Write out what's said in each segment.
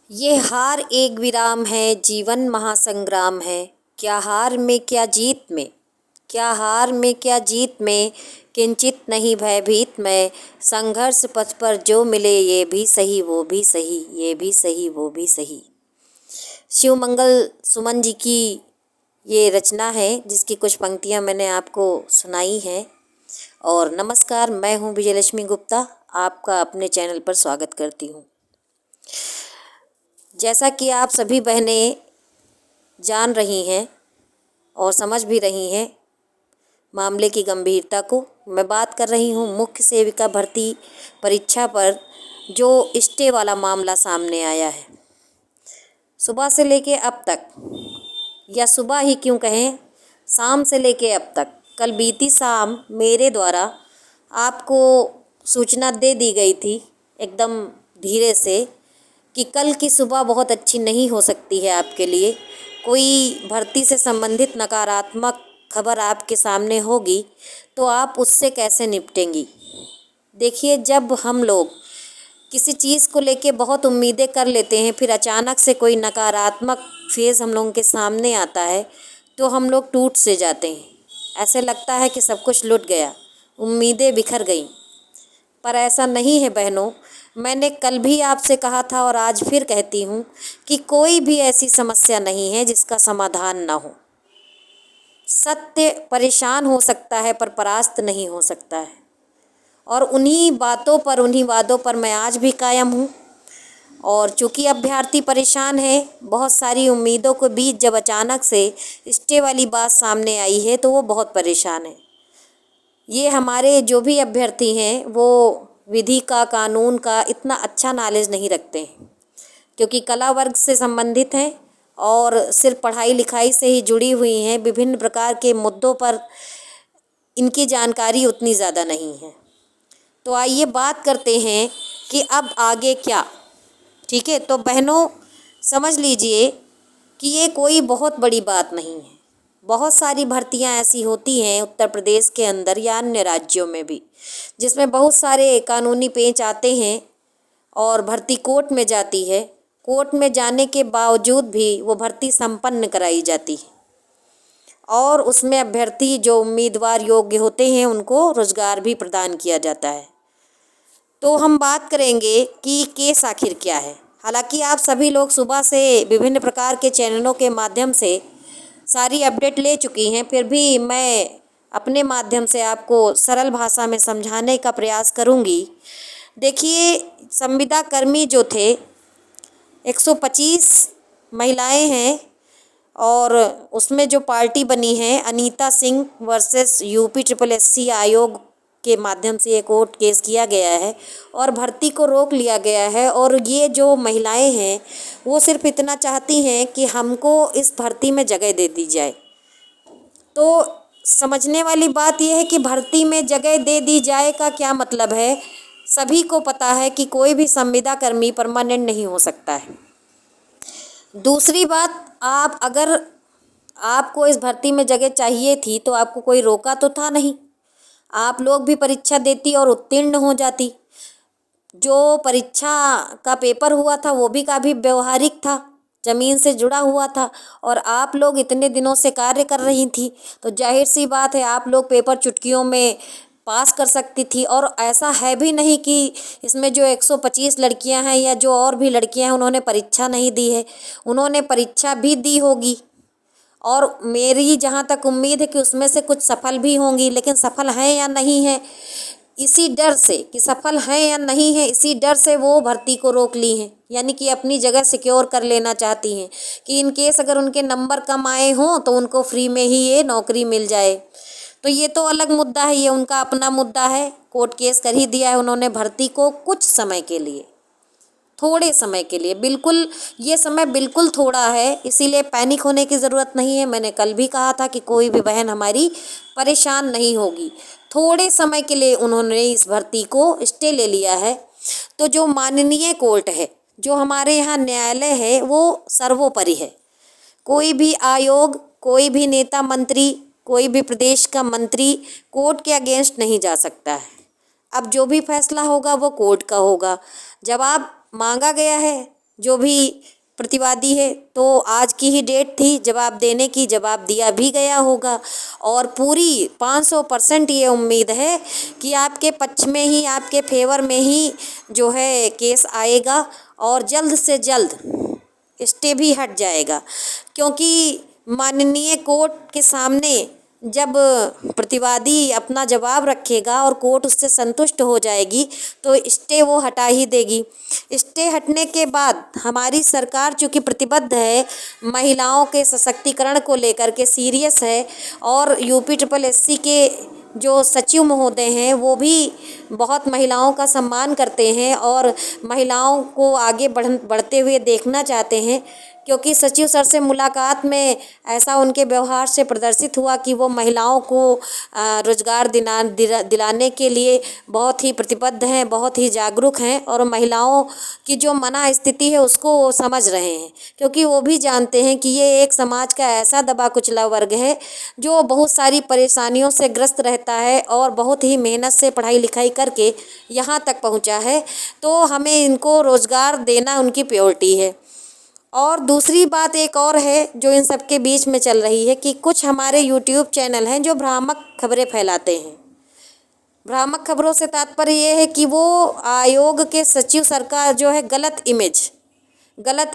ये हार एक विराम है, जीवन महासंग्राम है। क्या हार में क्या जीत में, क्या हार में क्या जीत में, किंचित नहीं भयभीत मैं। संघर्ष पथ पर जो मिले ये भी सही वो भी सही, ये भी सही वो भी सही। शिव मंगल सुमन जी की ये रचना है जिसकी कुछ पंक्तियाँ मैंने आपको सुनाई हैं। और नमस्कार, मैं हूँ विजयलक्ष्मी गुप्ता, आपका अपने चैनल पर स्वागत करती हूँ। जैसा कि आप सभी बहनें जान रही हैं और समझ भी रही हैं मामले की गंभीरता को, मैं बात कर रही हूँ मुख्य सेविका भर्ती परीक्षा पर जो स्टे वाला मामला सामने आया है। सुबह से लेके अब तक, या सुबह ही क्यों कहें, शाम से लेके अब तक, कल बीती शाम मेरे द्वारा आपको सूचना दे दी गई थी एकदम धीरे से कि कल की सुबह बहुत अच्छी नहीं हो सकती है आपके लिए। कोई भर्ती से संबंधित नकारात्मक खबर आपके सामने होगी तो आप उससे कैसे निपटेंगी। देखिए, जब हम लोग किसी चीज़ को लेके बहुत उम्मीदें कर लेते हैं, फिर अचानक से कोई नकारात्मक फेज़ हम लोगों के सामने आता है तो हम लोग टूट से जाते हैं। ऐसे लगता है कि सब कुछ लुट गया, उम्मीदें बिखर गईं। पर ऐसा नहीं है बहनों। मैंने कल भी आपसे कहा था और आज फिर कहती हूँ कि कोई भी ऐसी समस्या नहीं है जिसका समाधान ना हो। सत्य परेशान हो सकता है पर परास्त नहीं हो सकता है। और उन्हीं बातों पर, उन्हीं वादों पर मैं आज भी कायम हूँ। और चूँकि अभ्यर्थी परेशान है, बहुत सारी उम्मीदों के बीच जब अचानक से स्टे वाली बात सामने आई है तो वो बहुत परेशान है। ये हमारे जो भी अभ्यर्थी हैं वो विधि का, कानून का इतना अच्छा नॉलेज नहीं रखते हैं, क्योंकि कला वर्ग से संबंधित हैं और सिर्फ पढ़ाई लिखाई से ही जुड़ी हुई हैं। विभिन्न प्रकार के मुद्दों पर इनकी जानकारी उतनी ज़्यादा नहीं है। तो आइए बात करते हैं कि अब आगे क्या। ठीक है, तो बहनों समझ लीजिए कि ये कोई बहुत बड़ी बात नहीं है। बहुत सारी भर्तियां ऐसी होती हैं उत्तर प्रदेश के अंदर या अन्य राज्यों में भी, जिसमें बहुत सारे कानूनी पेंच आते हैं और भर्ती कोर्ट में जाती है। कोर्ट में जाने के बावजूद भी वो भर्ती संपन्न कराई जाती है और उसमें अभ्यर्थी जो उम्मीदवार योग्य होते हैं उनको रोजगार भी प्रदान किया जाता है। तो हम बात करेंगे कि केस आखिर क्या है। हालांकि आप सभी लोग सुबह से विभिन्न प्रकार के चैनलों के माध्यम से सारी अपडेट ले चुकी हैं, फिर भी मैं अपने माध्यम से आपको सरल भाषा में समझाने का प्रयास करूंगी। देखिए, संविदा कर्मी जो थे 125 महिलाएं हैं और उसमें जो पार्टी बनी है Anita Singh versus UP triple SC आयोग के माध्यम से ये कोर्ट केस किया गया है और भर्ती को रोक लिया गया है। और ये जो महिलाएं हैं वो सिर्फ इतना चाहती हैं कि हमको इस भर्ती में जगह दे दी जाए। तो समझने वाली बात यह है कि भर्ती में जगह दे दी जाए का क्या मतलब है। सभी को पता है कि कोई भी संविदा कर्मी परमानेंट नहीं हो सकता है। दूसरी बात, आप अगर आपको इस भर्ती में जगह चाहिए थी तो आपको कोई रोका तो था नहीं। आप लोग भी परीक्षा देती और उत्तीर्ण हो जाती। जो परीक्षा का पेपर हुआ था वो भी काफ़ी व्यवहारिक था, ज़मीन से जुड़ा हुआ था और आप लोग इतने दिनों से कार्य कर रही थी तो जाहिर सी बात है आप लोग पेपर चुटकियों में पास कर सकती थी। और ऐसा है भी नहीं कि इसमें जो 125 लड़कियां हैं या जो और भी लड़कियां हैं उन्होंने परीक्षा नहीं दी है, उन्होंने परीक्षा भी दी होगी और मेरी जहाँ तक उम्मीद है कि उसमें से कुछ सफल भी होंगी। लेकिन सफल हैं या नहीं है, इसी डर से कि सफल हैं या नहीं है, इसी डर से वो भर्ती को रोक ली हैं। यानी कि अपनी जगह सिक्योर कर लेना चाहती हैं कि इन केस अगर उनके नंबर कम आए हों तो उनको फ्री में ही ये नौकरी मिल जाए। तो ये तो अलग मुद्दा है, ये उनका अपना मुद्दा है। कोर्ट केस कर ही दिया है उन्होंने भर्ती को कुछ समय के लिए, थोड़े समय के लिए, बिल्कुल ये समय बिल्कुल थोड़ा है, इसीलिए पैनिक होने की ज़रूरत नहीं है। मैंने कल भी कहा था कि कोई भी बहन हमारी परेशान नहीं होगी। थोड़े समय के लिए उन्होंने इस भर्ती को स्टे ले लिया है। तो जो माननीय कोर्ट है, जो हमारे यहाँ न्यायालय है, वो सर्वोपरि है। कोई भी आयोग, कोई भी नेता मंत्री, कोई भी प्रदेश का मंत्री कोर्ट के अगेंस्ट नहीं जा सकता है। अब जो भी फैसला होगा वो कोर्ट का होगा। जवाब मांगा गया है जो भी प्रतिवादी है। तो आज की ही डेट थी जवाब देने की, जवाब दिया भी गया होगा और पूरी 500% ये उम्मीद है कि आपके पक्ष में ही, आपके फेवर में ही जो है केस आएगा और जल्द से जल्द स्टे भी हट जाएगा। क्योंकि माननीय कोर्ट के सामने जब प्रतिवादी अपना जवाब रखेगा और कोर्ट उससे संतुष्ट हो जाएगी तो स्टे वो हटा ही देगी। स्टे हटने के बाद हमारी सरकार चूँकि प्रतिबद्ध है, महिलाओं के सशक्तिकरण को लेकर के सीरियस है और UPSSC के जो सचिव महोदय हैं वो भी बहुत महिलाओं का सम्मान करते हैं और महिलाओं को आगे बढ़ते हुए देखना चाहते हैं। क्योंकि सचिव सर से मुलाकात में ऐसा उनके व्यवहार से प्रदर्शित हुआ कि वो महिलाओं को रोजगार दिलाने के लिए बहुत ही प्रतिबद्ध हैं, बहुत ही जागरूक हैं और महिलाओं की जो मना स्थिति है उसको वो समझ रहे हैं। क्योंकि वो भी जानते हैं कि ये एक समाज का ऐसा दबा कुचला वर्ग है जो बहुत सारी परेशानियों से ग्रस्त रहता है और बहुत ही मेहनत से पढ़ाई लिखाई करके यहाँ तक पहुँचा है। तो हमें इनको रोज़गार देना उनकी प्रायोरिटी है। और दूसरी बात एक और है जो इन सब के बीच में चल रही है कि कुछ हमारे YouTube चैनल हैं जो भ्रामक खबरें फैलाते हैं। भ्रामक खबरों से तात्पर्य ये है कि वो आयोग के सचिव सर का जो है गलत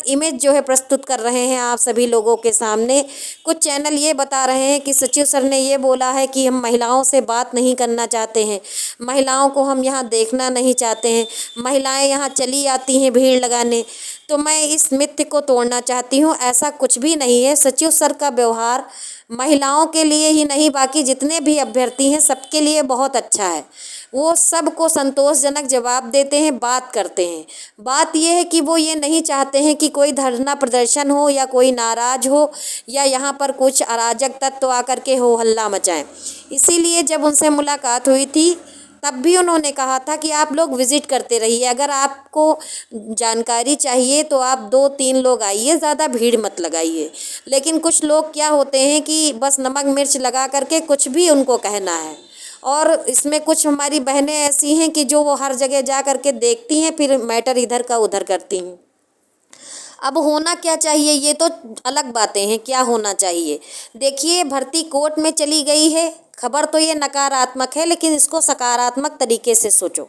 इमेज जो है प्रस्तुत कर रहे हैं आप सभी लोगों के सामने। कुछ चैनल ये बता रहे हैं कि सचिव सर ने ये बोला है कि हम महिलाओं से बात नहीं करना चाहते हैं, महिलाओं को हम यहाँ देखना नहीं चाहते हैं, महिलाएं यहाँ चली आती हैं भीड़ लगाने। तो मैं इस मिथ्य को तोड़ना चाहती हूँ, ऐसा कुछ भी नहीं है। सचिव सर का व्यवहार महिलाओं के लिए ही नहीं बाकी जितने भी अभ्यर्थी हैं सबके लिए बहुत अच्छा है। वो सबको संतोषजनक जवाब देते हैं, बात करते हैं। बात ये है कि वो ये नहीं चाहते हैं कि कोई धरना प्रदर्शन हो या कोई नाराज़ हो या यहाँ पर कुछ अराजक तत्व आकर के हो हल्ला मचाएं। इसीलिए जब उनसे मुलाकात हुई थी तब भी उन्होंने कहा था कि आप लोग विज़िट करते रहिए, अगर आपको जानकारी चाहिए तो आप 2-3 लोग आइए, ज़्यादा भीड़ मत लगाइए। लेकिन कुछ लोग क्या होते हैं कि बस नमक मिर्च लगा करके कुछ भी उनको कहना है। और इसमें कुछ हमारी बहनें ऐसी हैं कि जो वो हर जगह जा करके देखती हैं, फिर मैटर इधर का उधर करती हैं। अब होना क्या चाहिए ये तो अलग बातें हैं, क्या होना चाहिए। देखिए, भर्ती कोर्ट में चली गई है, खबर तो ये नकारात्मक है लेकिन इसको सकारात्मक तरीके से सोचो।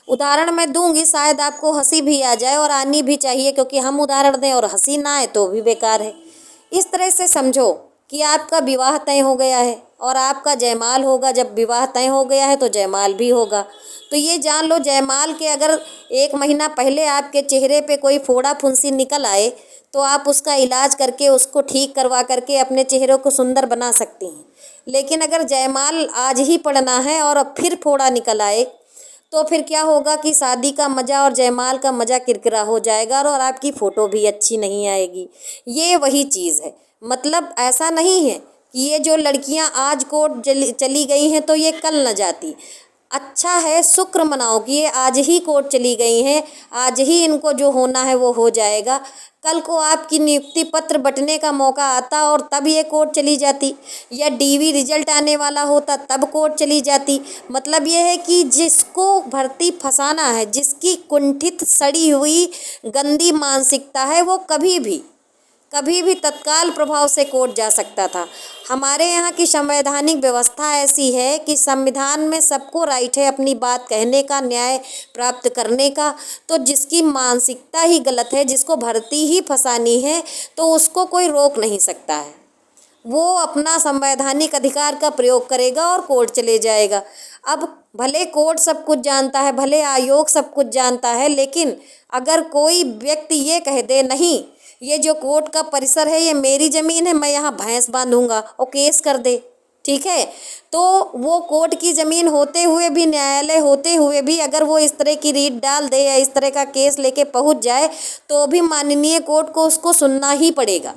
उदाहरण मैं दूंगी, शायद आपको हंसी भी आ जाए और आनी भी चाहिए, क्योंकि हम उदाहरण दें और हंसी ना आए तो भी बेकार है। इस तरह से समझो कि आपका विवाह तय हो गया है और आपका जयमाल होगा। जब विवाह तय हो गया है तो जयमाल भी होगा। तो ये जान लो, जयमाल के अगर 1 महीना पहले आपके चेहरे पे कोई फोड़ा फुंसी निकल आए तो आप उसका इलाज करके, उसको ठीक करवा करके अपने चेहरे को सुंदर बना सकती हैं। लेकिन अगर जयमाल आज ही पड़ना है और अब फिर फोड़ा निकल आए तो फिर क्या होगा कि शादी का मज़ा और जयमाल का मज़ा किरकिरा हो जाएगा और आपकी फ़ोटो भी अच्छी नहीं आएगी। ये वही चीज़ है। मतलब ऐसा नहीं है कि ये जो लड़कियां आज कोर्ट चली गई हैं तो ये कल न जाती। अच्छा है, शुक्र मनाओ कि ये आज ही कोर्ट चली गई हैं, आज ही इनको जो होना है वो हो जाएगा। कल को आपकी नियुक्ति पत्र बंटने का मौका आता और तब ये कोर्ट चली जाती, या DV रिजल्ट आने वाला होता तब कोर्ट चली जाती। मतलब ये है कि जिसको भर्ती फंसाना है, जिसकी कुंठित सड़ी हुई गंदी मानसिकता है, वो कभी भी तत्काल प्रभाव से कोर्ट जा सकता था। हमारे यहाँ की संवैधानिक व्यवस्था ऐसी है कि संविधान में सबको राइट है अपनी बात कहने का, न्याय प्राप्त करने का। तो जिसकी मानसिकता ही गलत है, जिसको भर्ती ही फंसानी है, तो उसको कोई रोक नहीं सकता है। वो अपना संवैधानिक अधिकार का प्रयोग करेगा और कोर्ट चले जाएगा। अब भले कोर्ट सब कुछ जानता है, भले आयोग सब कुछ जानता है, लेकिन अगर कोई व्यक्ति ये कह दे नहीं, ये जो कोर्ट का परिसर है ये मेरी ज़मीन है, मैं यहाँ भैंस बांधूंगा, और केस कर दे, ठीक है, तो वो कोर्ट की ज़मीन होते हुए भी, न्यायालय होते हुए भी अगर वो इस तरह की रीट डाल दे या इस तरह का केस लेके पहुँच जाए तो भी माननीय कोर्ट को उसको सुनना ही पड़ेगा।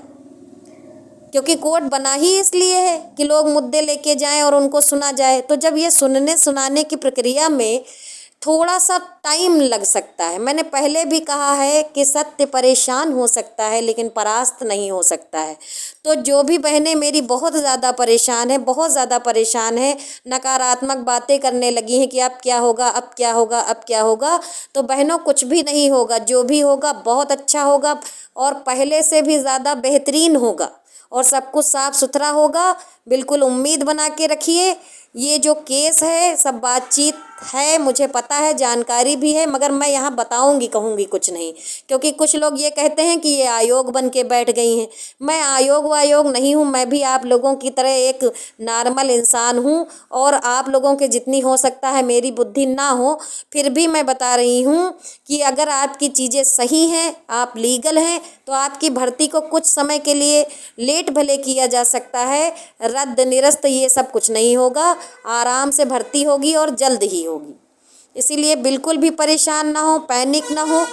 क्योंकि कोर्ट बना ही इसलिए है कि लोग मुद्दे लेके जाएं और उनको सुना जाए। तो जब ये सुनने सुनाने की प्रक्रिया में थोड़ा सा टाइम लग सकता है। मैंने पहले भी कहा है कि सत्य परेशान हो सकता है लेकिन परास्त नहीं हो सकता है। तो जो भी बहनें मेरी बहुत ज़्यादा परेशान हैं, बहुत ज़्यादा परेशान हैं, नकारात्मक बातें करने लगी हैं कि अब क्या होगा, अब क्या होगा, अब क्या होगा, तो बहनों कुछ भी नहीं होगा। जो भी होगा बहुत अच्छा होगा और पहले से भी ज़्यादा बेहतरीन होगा और सब कुछ साफ सुथरा होगा। बिल्कुल उम्मीद बना के रखिए। ये जो केस है सब बातचीत है, मुझे पता है, जानकारी भी है, मगर मैं यहाँ बताऊँगी, कहूँगी कुछ नहीं, क्योंकि कुछ लोग ये कहते हैं कि ये आयोग बन के बैठ गई हैं। मैं आयोग वायोग नहीं हूँ, मैं भी आप लोगों की तरह एक नॉर्मल इंसान हूँ और आप लोगों के जितनी हो सकता है मेरी बुद्धि ना हो, फिर भी मैं बता रही हूँ कि अगर आपकी चीज़ें सही हैं, आप लीगल हैं, तो आपकी भर्ती को कुछ समय के लिए लेट भले किया जा सकता है, रद्द निरस्त ये सब कुछ नहीं होगा। आराम से भर्ती होगी और जल्द ही होगी। इसीलिए बिल्कुल भी परेशान ना हो, पैनिक ना हो।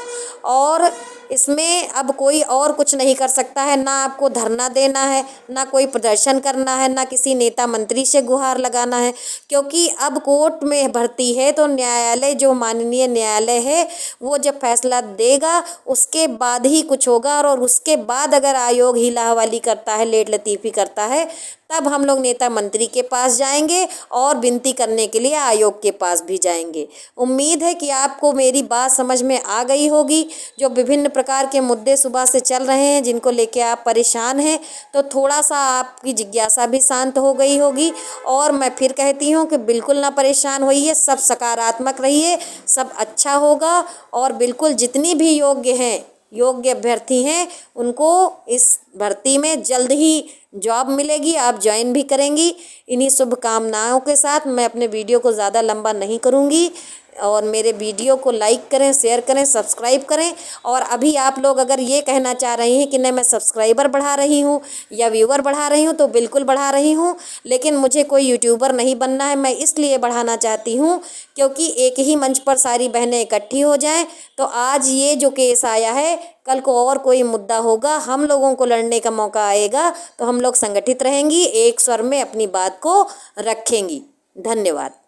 और इसमें अब कोई और कुछ नहीं कर सकता है, ना आपको धरना देना है, ना कोई प्रदर्शन करना है, ना किसी नेता मंत्री से गुहार लगाना है, क्योंकि अब कोर्ट में भर्ती है तो न्यायालय, जो माननीय न्यायालय है, वो जब फैसला देगा उसके बाद ही कुछ होगा। और उसके बाद अगर आयोग हीला हवाली करता है, लेट लतीफ़ी करता है, तब हम लोग नेता मंत्री के पास जाएंगे और विनती करने के लिए आयोग के पास भी जाएंगे। उम्मीद है कि आपको मेरी बात समझ में आ गई होगी। जो विभिन्न प्रकार के मुद्दे सुबह से चल रहे हैं, जिनको लेके आप परेशान हैं, तो थोड़ा सा आपकी जिज्ञासा भी शांत हो गई होगी। और मैं फिर कहती हूँ कि बिल्कुल ना परेशान होइए, सब सकारात्मक रहिए, सब अच्छा होगा। और बिल्कुल जितनी भी योग्य अभ्यर्थी हैं, उनको इस भर्ती में जल्द ही जॉब मिलेगी, आप ज्वाइन भी करेंगी। इन्हीं शुभकामनाओं के साथ मैं अपने वीडियो को ज़्यादा लंबा नहीं करूँगी और मेरे वीडियो को लाइक करें, शेयर करें, सब्सक्राइब करें। और अभी आप लोग अगर ये कहना चाह रही हैं कि नहीं मैं सब्सक्राइबर बढ़ा रही हूँ या व्यूवर बढ़ा रही हूँ, तो बिल्कुल बढ़ा रही हूँ, लेकिन मुझे कोई यूट्यूबर नहीं बनना है। मैं इसलिए बढ़ाना चाहती हूँ क्योंकि एक ही मंच पर सारी बहनें इकट्ठी हो जाएं। तो आज ये जो केस आया है, कल को और कोई मुद्दा होगा, हम लोगों को लड़ने का मौका आएगा, तो हम लोग संगठित रहेंगी, एक स्वर में अपनी बात को रखेंगी। धन्यवाद।